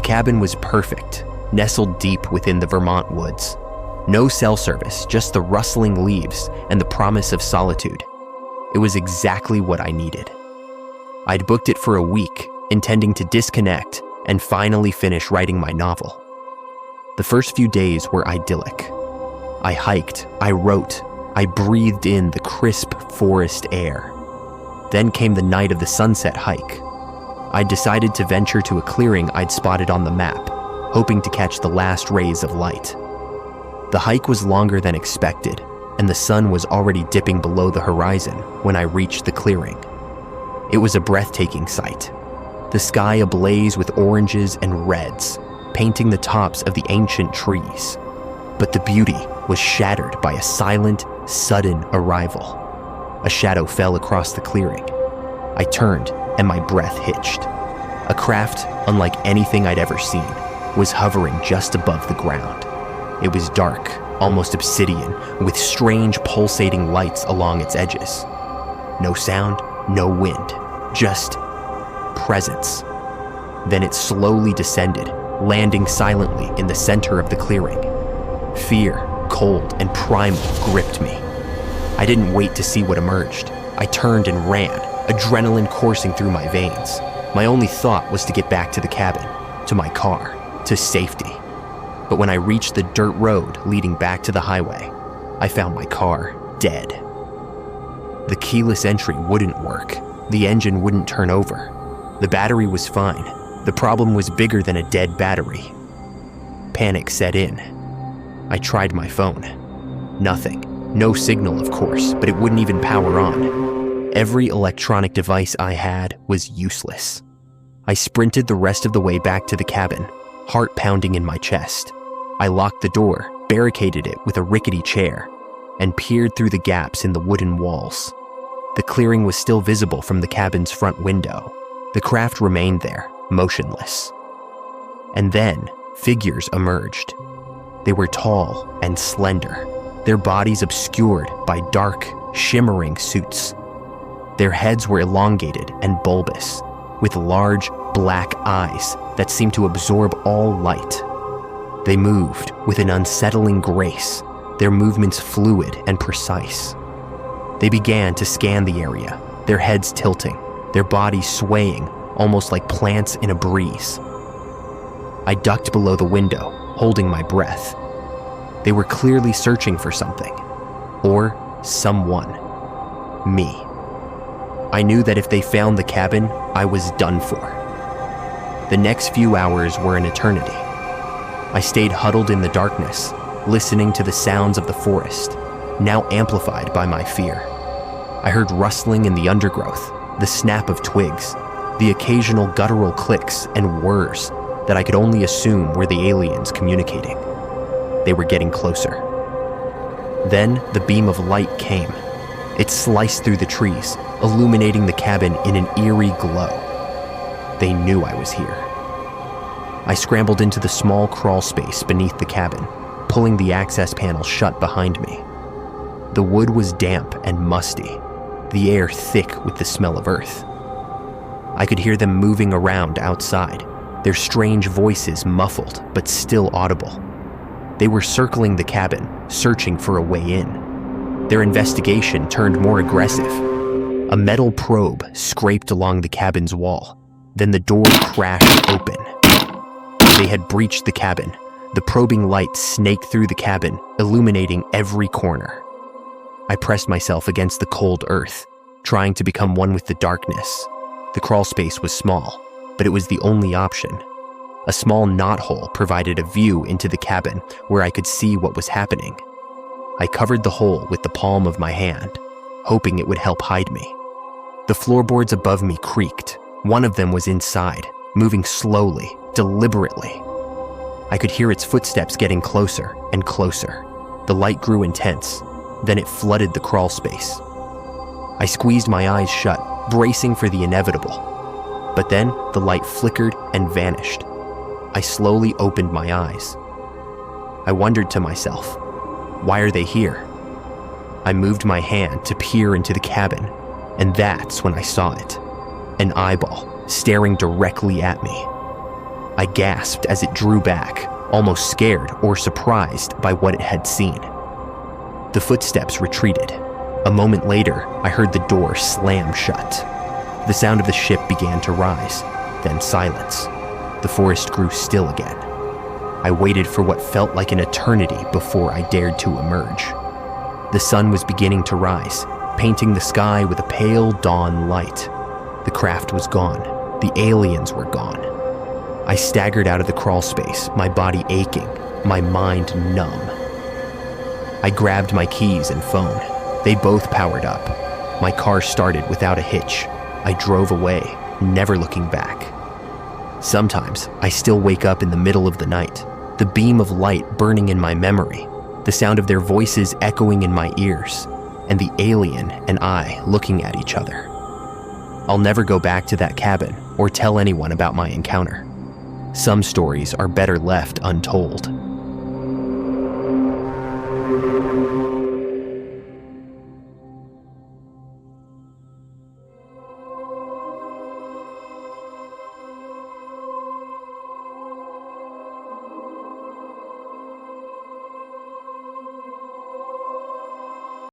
The cabin was perfect, nestled deep within the Vermont woods. No cell service, just the rustling leaves and the promise of solitude. It was exactly what I needed. I'd booked it for a week, intending to disconnect and finally finish writing my novel. The first few days were idyllic. I hiked, I wrote, I breathed in the crisp forest air. Then came the night of the sunset hike. I decided to venture to a clearing I'd spotted on the map, hoping to catch the last rays of light. The hike was longer than expected, and the sun was already dipping below the horizon when I reached the clearing. It was a breathtaking sight. The sky ablaze with oranges and reds, painting the tops of the ancient trees. But the beauty was shattered by a silent, sudden arrival. A shadow fell across the clearing. I turned, and my breath hitched. A craft, unlike anything I'd ever seen, was hovering just above the ground. It was dark, almost obsidian, with strange pulsating lights along its edges. No sound, no wind, just presence. Then it slowly descended, landing silently in the center of the clearing. Fear, cold, and primal gripped me. I didn't wait to see what emerged. I turned and ran, adrenaline coursing through my veins. My only thought was to get back to the cabin, to my car, to safety. But when I reached the dirt road leading back to the highway, I found my car dead. The keyless entry wouldn't work. The engine wouldn't turn over. The battery was fine. The problem was bigger than a dead battery. Panic set in. I tried my phone. Nothing. No signal, of course, but it wouldn't even power on. Every electronic device I had was useless. I sprinted the rest of the way back to the cabin, heart pounding in my chest. I locked the door, barricaded it with a rickety chair, and peered through the gaps in the wooden walls. The clearing was still visible from the cabin's front window. The craft remained there, motionless. And then, figures emerged. They were tall and slender, their bodies obscured by dark, shimmering suits. Their heads were elongated and bulbous, with large, black eyes that seemed to absorb all light. They moved with an unsettling grace, their movements fluid and precise. They began to scan the area, their heads tilting, their bodies swaying, almost like plants in a breeze. I ducked below the window, holding my breath. They were clearly searching for something, or someone. Me. I knew that if they found the cabin, I was done for. The next few hours were an eternity. I stayed huddled in the darkness, listening to the sounds of the forest, now amplified by my fear. I heard rustling in the undergrowth, the snap of twigs, the occasional guttural clicks and whirs that I could only assume were the aliens communicating. They were getting closer. Then the beam of light came. It sliced through the trees, illuminating the cabin in an eerie glow. They knew I was here. I scrambled into the small crawl space beneath the cabin, pulling the access panel shut behind me. The wood was damp and musty, the air thick with the smell of earth. I could hear them moving around outside, their strange voices muffled but still audible. They were circling the cabin, searching for a way in. Their investigation turned more aggressive. A metal probe scraped along the cabin's wall. Then the door crashed open. They had breached the cabin. The probing light snaked through the cabin, illuminating every corner. I pressed myself against the cold earth, trying to become one with the darkness. The crawl space was small, but it was the only option. A small knothole provided a view into the cabin where I could see what was happening. I covered the hole with the palm of my hand, hoping it would help hide me. The floorboards above me creaked. One of them was inside, moving slowly, deliberately. I could hear its footsteps getting closer and closer. The light grew intense, then it flooded the crawl space. I squeezed my eyes shut, bracing for the inevitable. But then the light flickered and vanished. I slowly opened my eyes. I wondered to myself, why are they here? I moved my hand to peer into the cabin, and that's when I saw it. An eyeball staring directly at me. I gasped as it drew back, almost scared or surprised by what it had seen. The footsteps retreated. A moment later, I heard the door slam shut. The sound of the ship began to rise, then silence. The forest grew still again. I waited for what felt like an eternity before I dared to emerge. The sun was beginning to rise, painting the sky with a pale dawn light. The craft was gone. The aliens were gone. I staggered out of the crawl space, my body aching, my mind numb. I grabbed my keys and phone. They both powered up. My car started without a hitch. I drove away, never looking back. Sometimes I still wake up in the middle of the night, the beam of light burning in my memory, the sound of their voices echoing in my ears, and the alien and I looking at each other. I'll never go back to that cabin or tell anyone about my encounter. Some stories are better left untold.